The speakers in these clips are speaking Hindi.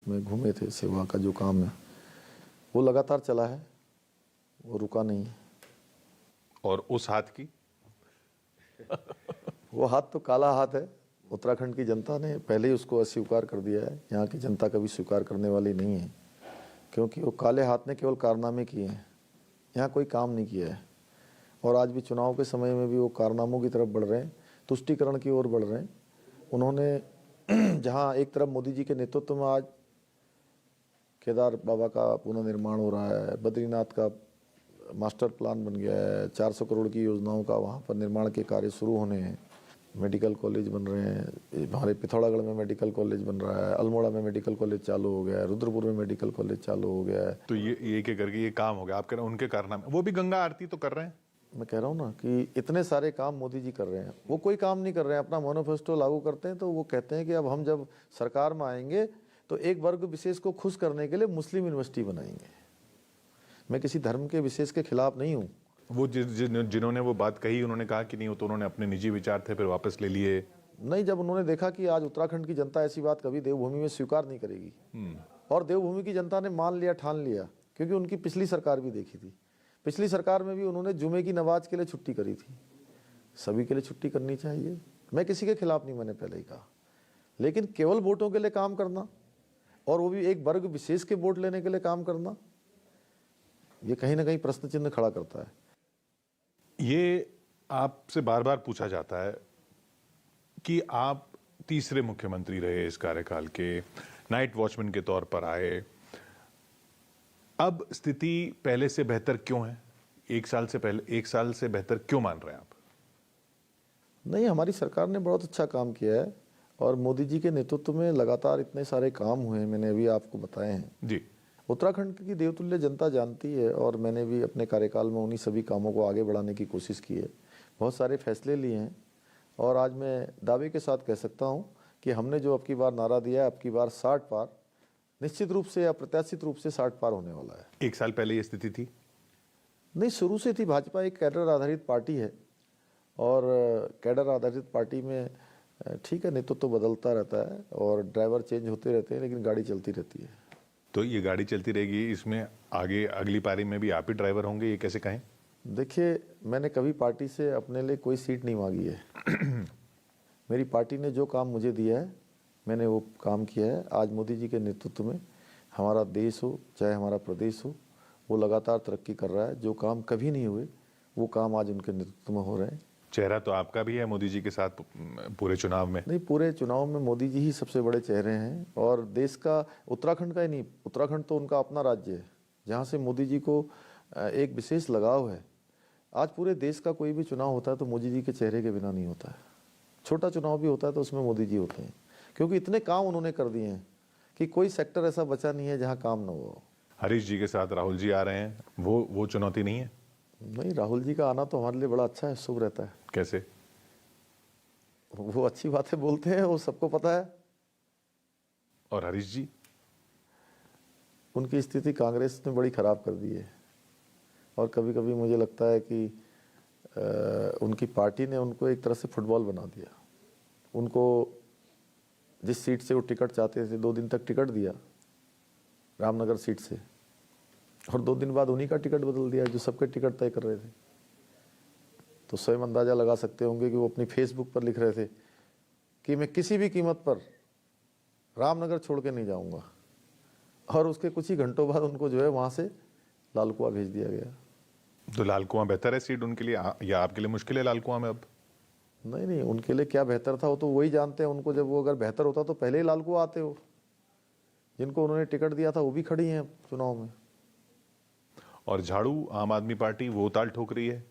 में घूमे थे, सेवा का जो काम है वो लगातार चला है, वो रुका नहीं है। और उस हाथ की वो हाथ तो काला हाथ है। उत्तराखंड की जनता ने पहले ही उसको अस्वीकार कर दिया है। यहाँ की जनता कभी स्वीकार करने वाली नहीं है, क्योंकि वो काले हाथ ने केवल कारनामे किए हैं, यहाँ कोई काम नहीं किया है। और आज भी चुनाव के समय में भी वो कारनामों की तरफ बढ़ रहे हैं, तुष्टीकरण की ओर बढ़ रहे हैं। उन्होंने जहाँ एक तरफ मोदी जी के नेतृत्व में आज केदार बाबा का पुनर्निर्माण हो रहा है, बद्रीनाथ का मास्टर प्लान बन गया है, 400 करोड़ की योजनाओं का वहाँ पर निर्माण के कार्य शुरू होने हैं, मेडिकल कॉलेज बन रहे हैं, हमारे पिथौरागढ़ में मेडिकल कॉलेज बन रहा है, अल्मोड़ा में मेडिकल कॉलेज चालू हो गया है, रुद्रपुर में मेडिकल कॉलेज चालू हो गया है। तो ये क्या करके ये काम हो गया, आप कह रहे हैं उनके कारनामे, वो भी गंगा आरती तो कर रहे हैं। मैं कह रहा हूँ ना कि इतने सारे काम मोदी जी कर रहे हैं, वो कोई काम नहीं कर रहे हैं। अपना मैनिफेस्टो लागू करते हैं तो वो कहते हैं कि अब हम जब सरकार में आएंगे तो एक वर्ग विशेष को खुश करने के लिए मुस्लिम यूनिवर्सिटी बनाएंगे। मैं किसी धर्म के विशेष के खिलाफ नहीं हूँ। वो जिन्होंने वो बात कही उन्होंने कहा कि नहीं, वो तो उन्होंने अपने निजी विचार थे, फिर वापस ले लिए। नहीं, जब उन्होंने देखा कि आज उत्तराखंड की जनता ऐसी बात कभी देवभूमि में स्वीकार नहीं करेगी, और देवभूमि की जनता ने मान लिया, ठान लिया, क्योंकि उनकी पिछली सरकार भी देखी थी। पिछली सरकार में भी उन्होंने जुमे की नमाज के लिए छुट्टी करी थी। सभी के लिए छुट्टी करनी चाहिए, मैं किसी के खिलाफ नहीं, मैंने पहले ही कहा। लेकिन केवल वोटों के लिए काम करना, और वो भी एक वर्ग विशेष के वोट लेने के लिए काम करना, ये कहीं ना कहीं प्रश्न चिन्ह खड़ा करता है। ये आपसे बार बार पूछा जाता है कि आप तीसरे मुख्यमंत्री रहे इस कार्यकाल के, नाइट वॉचमैन के तौर पर आए, अब स्थिति पहले से बेहतर क्यों है? एक साल से बेहतर क्यों मान रहे हैं आप? नहीं, हमारी सरकार ने बहुत अच्छा काम किया है, और मोदी जी के नेतृत्व में लगातार इतने सारे काम हुए हैं, मैंने अभी आपको बताए हैं जी। उत्तराखंड की देवतुल्य जनता जानती है, और मैंने भी अपने कार्यकाल में उन्हीं सभी कामों को आगे बढ़ाने की कोशिश की है, बहुत सारे फैसले लिए हैं। और आज मैं दावे के साथ कह सकता हूं कि हमने जो अब की बार नारा दिया है, अब की बार 60 पार, निश्चित रूप से, अप्रत्याशित रूप से 60 पार होने वाला है। एक साल पहले ये स्थिति थी? नहीं, शुरू से थी। भाजपा एक कैडर आधारित पार्टी है, और कैडर आधारित पार्टी में ठीक है, नेतृत्व तो बदलता रहता है और ड्राइवर चेंज होते रहते हैं, लेकिन गाड़ी चलती रहती है। तो ये गाड़ी चलती रहेगी, इसमें आगे अगली पारी में भी आप ही ड्राइवर होंगे, ये कैसे कहें? देखिए, मैंने कभी पार्टी से अपने लिए कोई सीट नहीं मांगी है। मेरी पार्टी ने जो काम मुझे दिया है, मैंने वो काम किया है। आज मोदी जी के नेतृत्व में हमारा देश हो, चाहे हमारा प्रदेश हो, वो लगातार तरक्की कर रहा है। जो काम कभी नहीं हुए, वो काम आज उनके नेतृत्व में हो रहे हैं। चेहरा तो आपका भी है मोदी जी के साथ पूरे चुनाव में? नहीं, पूरे चुनाव में मोदी जी ही सबसे बड़े चेहरे हैं, और देश का, उत्तराखंड का ही नहीं, उत्तराखंड तो उनका अपना राज्य है, जहाँ से मोदी जी को एक विशेष लगाव है। आज पूरे देश का कोई भी चुनाव होता है तो मोदी जी के चेहरे के बिना नहीं होता है। छोटा चुनाव भी होता है तो उसमें मोदी जी होते हैं, क्योंकि इतने काम उन्होंने कर दिए हैं कि कोई सेक्टर ऐसा बचा नहीं है जहाँ काम न हो। हरीश जी के साथ राहुल जी आ रहे हैं, वो चुनौती नहीं है? नहीं, राहुल जी का आना तो हमारे लिए बड़ा अच्छा है, शुभ रहता है। कैसे? वो अच्छी बातें बोलते हैं, वो सबको पता है। और हरीश जी? उनकी स्थिति कांग्रेस ने बड़ी खराब कर दी है, और कभी कभी मुझे लगता है कि उनकी पार्टी ने उनको एक तरह से फुटबॉल बना दिया। उनको जिस सीट से वो टिकट चाहते थे, 2 दिन तक टिकट दिया रामनगर सीट से, और 2 दिन बाद उन्हीं का टिकट बदल दिया जो सबके टिकट तय कर रहे थे। तो स्वयं अंदाजा लगा सकते होंगे कि वो अपनी फेसबुक पर लिख रहे थे कि मैं किसी भी कीमत पर रामनगर छोड़ के नहीं जाऊंगा, और उसके कुछ ही घंटों बाद उनको जो है वहां से लाल कुआं भेज दिया गया। तो लाल कुआं बेहतर है सीट उनके लिए, या आपके लिए मुश्किल है लाल कुआं में अब? नहीं, उनके लिए क्या बेहतर था वो तो वही जानते हैं। उनको, जब वो अगर बेहतर होता तो पहले ही लाल कुआं आते हो। जिनको उन्होंने टिकट दिया था वो भी खड़ी हैं चुनाव में। और झाड़ू आम आदमी पार्टी वो ताल ठोक रही है।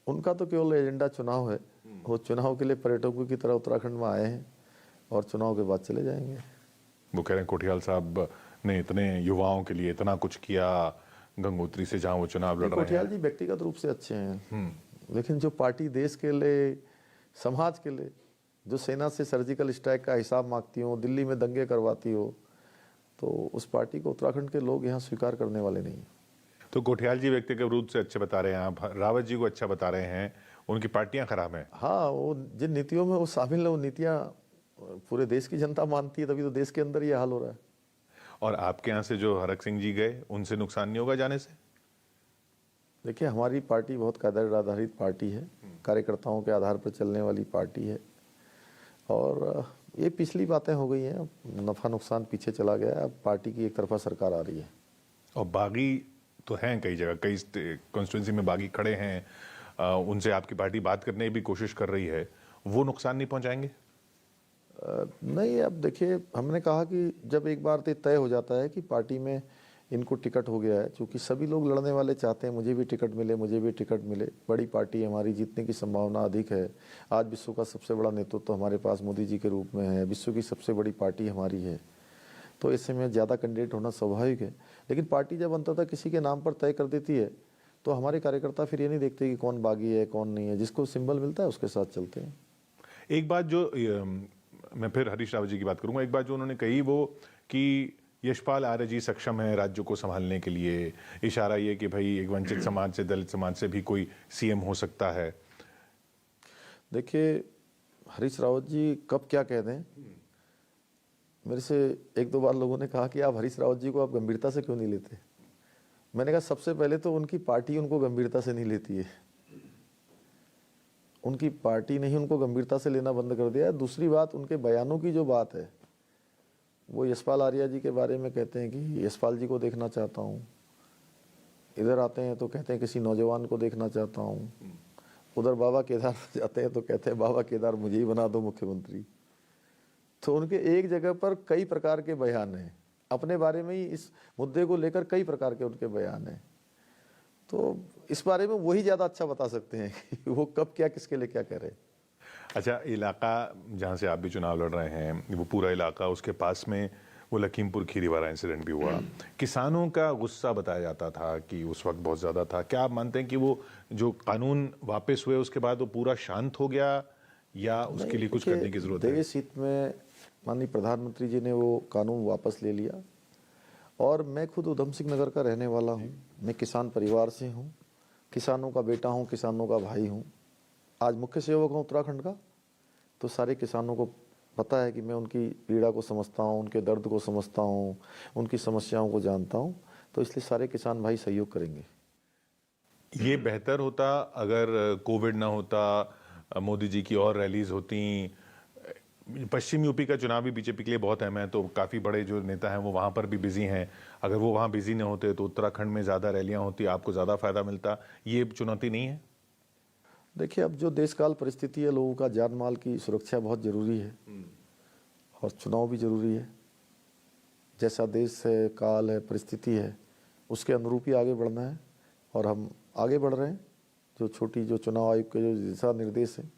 उनका तो केवल एजेंडा चुनाव है। वो चुनाव के लिए पर्यटकों की तरह उत्तराखंड में आए हैं, और चुनाव के बाद चले जाएंगे। वो कह रहे हैं कोठियाल साहब ने इतने युवाओं के लिए इतना कुछ किया, गंगोत्री से जहां वो चुनाव लड़ रहे हैं। कोठियाल जी व्यक्तिगत रूप से अच्छे हैं, लेकिन जो पार्टी देश के लिए, समाज के लिए, जो सेना से सर्जिकल स्ट्राइक का हिसाब मांगती हो, दिल्ली में दंगे करवाती हो, तो उस पार्टी को उत्तराखंड के लोग यहाँ स्वीकार करने वाले नहीं। तो कोठियाल जी व्यक्तिगत रूप से अच्छे बता रहे हैं, आप रावत जी को अच्छा बता रहे हैं, उनकी पार्टियां खराब हैं। हाँ, वो जिन नीतियों में वो शामिल है, वो नीतियाँ पूरे देश की जनता मानती है, तभी तो देश के अंदर ये हाल हो रहा है। और आपके यहाँ से जो हरक सिंह जी गए उनसे नुकसान नहीं होगा जाने से? देखिए, हमारी पार्टी बहुत कैडर आधारित पार्टी है, कार्यकर्ताओं के आधार पर चलने वाली पार्टी है। और ये पिछली बातें हो गई हैं, अब नफ़ा नुकसान पीछे चला गया है, अब पार्टी की एक तरफा सरकार आ रही है। और बागी तो हैं कई जगह, कई कॉन्स्टिट्यूंसी में बागी खड़े हैं, उनसे आपकी पार्टी बात करने की भी कोशिश कर रही है, वो नुकसान नहीं पहुंचाएंगे? नहीं, अब देखिए, हमने कहा कि जब एक बार तय हो जाता है कि पार्टी में इनको टिकट हो गया है, चूँकि सभी लोग लड़ने वाले चाहते हैं मुझे भी टिकट मिले, मुझे भी टिकट मिले, बड़ी पार्टी है हमारी, जीतने की संभावना अधिक है। आज विश्व का सबसे बड़ा नेतृत्व तो हमारे पास मोदी जी के रूप में है, विश्व की सबसे बड़ी पार्टी हमारी है, तो ऐसे में ज़्यादा कैंडिडेट होना स्वाभाविक है। लेकिन पार्टी जब अंततः किसी के नाम पर तय कर देती है तो हमारे कार्यकर्ता फिर ये नहीं देखते कि कौन बागी है कौन नहीं है, जिसको सिंबल मिलता है उसके साथ चलते हैं। एक बात जो मैं फिर हरीश रावत जी की बात करूंगा, एक बात जो उन्होंने कही वो कि यशपाल आर्य जी सक्षम है राज्य को संभालने के लिए, इशारा ये कि भाई एक वंचित समाज से, दलित समाज से भी कोई सीएम हो सकता है। देखिए, हरीश रावत जी कब क्या कह दें, मेरे से एक दो बार लोगों ने कहा कि आप हरीश रावत जी को आप गंभीरता से क्यों नहीं लेते। मैंने कहा सबसे पहले तो उनकी पार्टी उनको गंभीरता से नहीं लेती है, उनकी पार्टी ने ही उनको गंभीरता से लेना बंद कर दिया है। दूसरी बात, उनके बयानों की जो बात है, वो यशपाल आर्या जी के बारे में कहते हैं कि यशपाल जी को देखना चाहता हूँ, इधर आते हैं तो कहते हैं किसी नौजवान को देखना चाहता हूँ, उधर बाबा केदार जाते हैं तो कहते हैं बाबा केदार मुझे ही बना दो मुख्यमंत्री। तो उनके एक जगह पर कई प्रकार के बयान हैं, अपने बारे में ही इस मुद्दे को लेकर कई प्रकार के उनके बयान हैं। तो इस बारे में वही ज़्यादा अच्छा बता सकते हैं कि वो कब क्या किसके लिए क्या कह रहे हैं। अच्छा, इलाका जहाँ से आप भी चुनाव लड़ रहे हैं, वो पूरा इलाका, उसके पास में वो लखीमपुर खीरी वाला इंसिडेंट भी हुआ, किसानों का गुस्सा बताया जाता था कि उस वक्त बहुत ज़्यादा था। क्या आप मानते हैं कि वो जो कानून वापस हुए उसके बाद वो पूरा शांत हो गया, या उसके लिए कुछ करने की ज़रूरत है? देश हित में माननीय प्रधानमंत्री जी ने वो कानून वापस ले लिया। और मैं खुद उधम सिंह नगर का रहने वाला हूँ, मैं किसान परिवार से हूँ, किसानों का बेटा हूँ, किसानों का भाई हूँ, आज मुख्य सेवक हूँ उत्तराखंड का। तो सारे किसानों को पता है कि मैं उनकी पीड़ा को समझता हूँ, उनके दर्द को समझता हूँ, उनकी समस्याओं को जानता हूँ, तो इसलिए सारे किसान भाई सहयोग करेंगे। ये बेहतर होता अगर कोविड ना होता, मोदी जी की और रैलीज होती। पश्चिम यूपी का चुनाव भी बीजेपी के लिए बहुत अहम है, तो काफ़ी बड़े जो नेता हैं वो वहाँ पर भी बिजी हैं। अगर वो वहाँ बिजी नहीं होते तो उत्तराखंड में ज़्यादा रैलियाँ होती, आपको ज़्यादा फायदा मिलता। ये चुनौती नहीं है? देखिए, अब जो देश काल परिस्थिति है, लोगों का जान माल की सुरक्षा बहुत ज़रूरी है और चुनाव भी ज़रूरी है। जैसा देश है, काल है, परिस्थिति है, उसके अनुरूप ही आगे बढ़ना है और हम आगे बढ़ रहे हैं। जो चुनाव आयोग के जो दिशा निर्देश हैं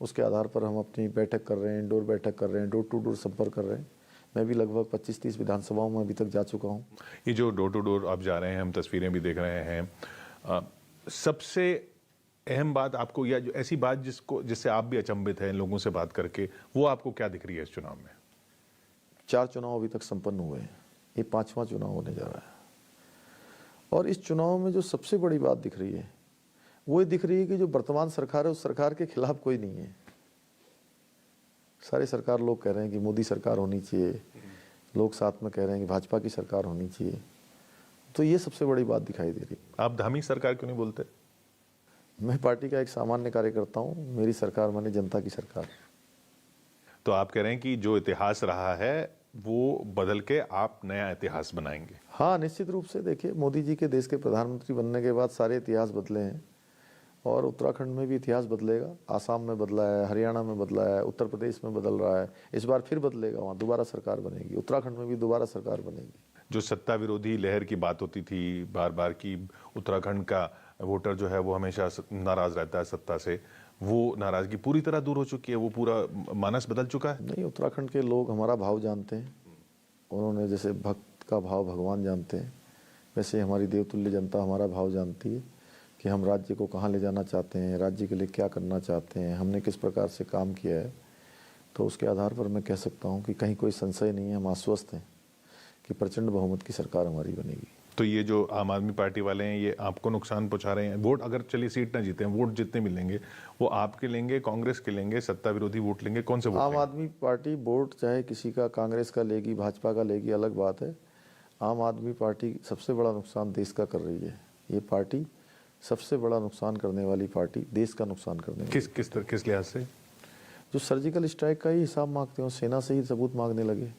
उसके आधार पर हम अपनी बैठक कर रहे हैं, इंडोर बैठक कर रहे हैं, डोर टू डोर संपर्क कर रहे हैं। मैं भी लगभग 25-30 विधानसभाओं में अभी तक जा चुका हूँ। ये जो डोर टू डोर आप जा रहे हैं, हम तस्वीरें भी देख रहे हैं, सबसे अहम बात आपको, या जो ऐसी बात जिससे आप भी अचंभित हैं लोगों से बात करके, वो आपको क्या दिख रही है इस चुनाव में? 4 चुनाव अभी तक संपन्न हुए हैं, ये 5वां चुनाव होने जा रहा है। और इस चुनाव में जो सबसे बड़ी बात दिख रही है वो ये दिख रही है कि जो वर्तमान सरकार है उस सरकार के खिलाफ कोई नहीं है। सारे सरकार लोग कह रहे हैं कि मोदी सरकार होनी चाहिए, लोग साथ में कह रहे हैं कि भाजपा की सरकार होनी चाहिए, तो ये सबसे बड़ी बात दिखाई दे रही। आप धामी सरकार क्यों नहीं बोलते? मैं पार्टी का एक सामान्य कार्यकर्ता हूँ, मेरी सरकार माने जनता की सरकार। तो आप कह रहे हैं कि जो इतिहास रहा है वो बदल के आप नया इतिहास बनाएंगे? हाँ, निश्चित रूप से। देखिए, मोदी जी के देश के प्रधानमंत्री बनने के बाद सारे इतिहास बदले हैं और उत्तराखंड में भी इतिहास बदलेगा। आसाम में बदला है, हरियाणा में बदला है, उत्तर प्रदेश में बदल रहा है, इस बार फिर बदलेगा, वहाँ दोबारा सरकार बनेगी, उत्तराखंड में भी दोबारा सरकार बनेगी। जो सत्ता विरोधी लहर की बात होती थी बार बार की उत्तराखंड का वोटर जो है वो हमेशा नाराज रहता है सत्ता से, वो नाराजगी पूरी तरह दूर हो चुकी है, वो पूरा मानस बदल चुका है? नहीं, उत्तराखंड के लोग हमारा भाव जानते हैं। उन्होंने जैसे भक्त का भाव भगवान जानते हैं, वैसे हमारी देवतुल्य जनता हमारा भाव जानती है कि हम राज्य को कहाँ ले जाना चाहते हैं, राज्य के लिए क्या करना चाहते हैं, हमने किस प्रकार से काम किया है। तो उसके आधार पर मैं कह सकता हूँ कि कहीं कोई संशय नहीं है, हम आश्वस्त हैं कि प्रचंड बहुमत की सरकार हमारी बनेगी। तो ये जो आम आदमी पार्टी वाले हैं ये आपको नुकसान पहुंचा रहे हैं। वोट अगर चलिए सीट ना जीते हैं, वोट जितने मिलेंगे वो आपके लेंगे, कांग्रेस के लेंगे, सत्ता विरोधी वोट लेंगे, कौन से वोट आम लेंगे? आदमी पार्टी वोट चाहे किसी का कांग्रेस का लेगी, भाजपा का लेगी, अलग बात है। आम आदमी पार्टी सबसे बड़ा नुकसान देश का कर रही है। ये पार्टी सबसे बड़ा नुकसान करने वाली पार्टी, देश का नुकसान करने वाली। किस लिहाज से? जो सर्जिकल स्ट्राइक का ही हिसाब मांगते हो, सेना से ही सबूत मांगने लगे।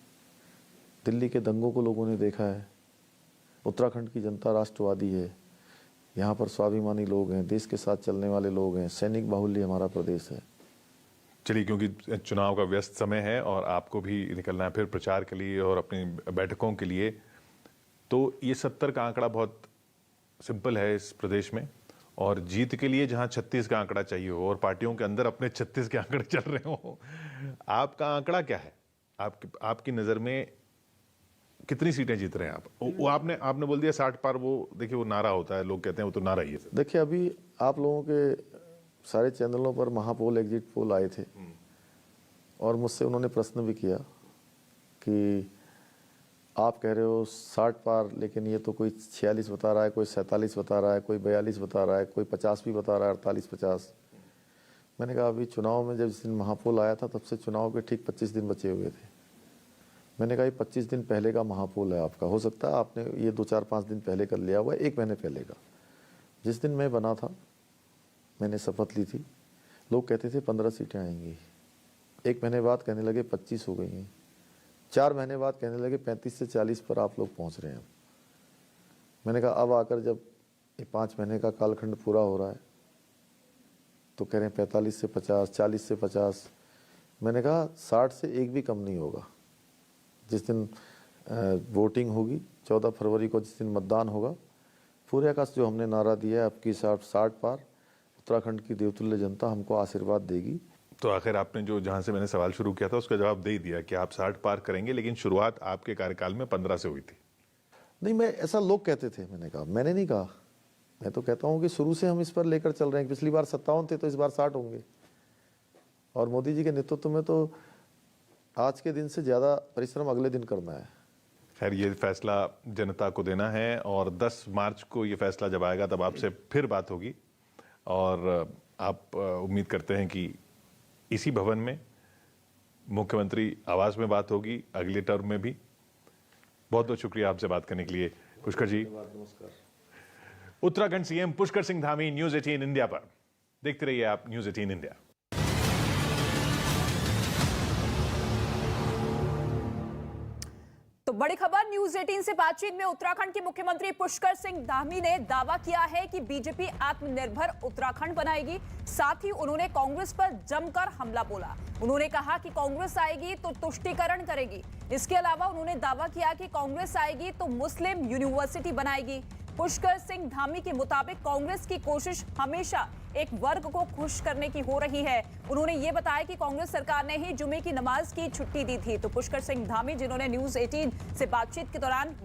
दिल्ली के दंगों को लोगों ने देखा है। उत्तराखंड की जनता राष्ट्रवादी है, यहाँ पर स्वाभिमानी लोग हैं, देश के साथ चलने वाले लोग हैं, सैनिक बाहुल्य हमारा प्रदेश है। चलिए, क्योंकि चुनाव का व्यस्त समय है और आपको भी निकलना है फिर प्रचार के लिए और अपनी बैठकों के लिए, तो ये 70 का आंकड़ा बहुत सिंपल है इस प्रदेश में, और जीत के लिए जहां 36 का आंकड़ा चाहिए हो और पार्टियों के अंदर अपने 36 के आंकड़े चल रहे हो, आपका आंकड़ा क्या है? आपकी नजर में कितनी सीटें जीत रहे हैं आप? वो आपने बोल दिया 60 पार। वो देखिए, वो नारा होता है, लोग कहते हैं वो तो नारा ही है। देखिए, अभी आप लोगों के सारे चैनलों पर महापोल एग्जिट पोल आए थे और मुझसे उन्होंने प्रश्न भी किया कि आप कह रहे हो 60 पार, लेकिन ये तो कोई 46 बता रहा है, कोई 47 बता रहा है, कोई 42 बता रहा है, कोई 50 भी बता रहा है, 48-50। मैंने कहा अभी चुनाव में जब जिस दिन महापोल आया था तब से चुनाव के ठीक 25 दिन बचे हुए थे। मैंने कहा ये 25 दिन पहले का महापोल है आपका, हो सकता है आपने ये 2-4-5 दिन पहले कर लिया हुआ है, 1 महीने पहले का। जिस दिन मैं बना था, मैंने शपथ ली थी, लोग कहते थे 15 सीटें आएंगी। 1 महीने बाद कहने लगे 25 हो गई हैं। 4 महीने बाद कहने लगे 35 से 40 पर आप लोग पहुंच रहे हैं। मैंने कहा अब आकर जब ये 5 महीने का कालखंड पूरा हो रहा है तो कह रहे हैं 45 से 50, 40 से 50। मैंने कहा 60 से एक भी कम नहीं होगा। जिस दिन वोटिंग होगी 14 फरवरी को, जिस दिन मतदान होगा, पूरे आकाश जो हमने नारा दिया है, अब की 60 पार, उत्तराखंड की देवतुल्य जनता हमको आशीर्वाद देगी। तो आखिर आपने जो जहां से मैंने सवाल शुरू किया था उसका जवाब दे ही दिया कि आप 60 पार करेंगे, लेकिन शुरुआत आपके कार्यकाल में 15 से हुई थी। नहीं, मैं ऐसा लोग कहते थे, मैंने नहीं कहा। मैं तो कहता हूँ कि शुरू से हम इस पर लेकर चल रहे हैं। पिछली बार 57 थे तो इस बार 60 होंगे, और मोदी जी के नेतृत्व में तो आज के दिन से ज़्यादा परिश्रम अगले दिन करना है। खैर, ये फैसला जनता को देना है और 10 मार्च को ये फैसला जब आएगा तब आपसे फिर बात होगी, और आप उम्मीद करते हैं कि इसी भवन में मुख्यमंत्री आवास में बात होगी अगले टर्म में भी। बहुत बहुत शुक्रिया आपसे बात करने के लिए पुष्कर जी। नमस्कार। Uttarakhand CM Pushkar Singh Dhami news 18 India पर। देखते रहिए आप न्यूज़ 18 इंडिया। तो बड़ी खबर न्यूज 18 से बातचीत में उत्तराखंड के मुख्यमंत्री पुष्कर सिंह धामी ने दावा किया है कि बीजेपी आत्मनिर्भर उत्तराखंड बनाएगी। साथ ही उन्होंने कांग्रेस पर जमकर हमला बोला। उन्होंने कहा कि कांग्रेस आएगी तो तुष्टीकरण करेगी। इसके अलावा उन्होंने दावा किया कि कांग्रेस आएगी तो मुस्लिम यूनिवर्सिटी बनाएगी। पुष्कर सिंह धामी के मुताबिक कांग्रेस की कोशिश हमेशा एक वर्ग को खुश करने की हो रही है। उन्होंने ये बताया कि कांग्रेस सरकार ने ही जुमे की नमाज की छुट्टी दी थी। तो पुष्कर सिंह धामी, जिन्होंने न्यूज 18 से बातचीत के दौरान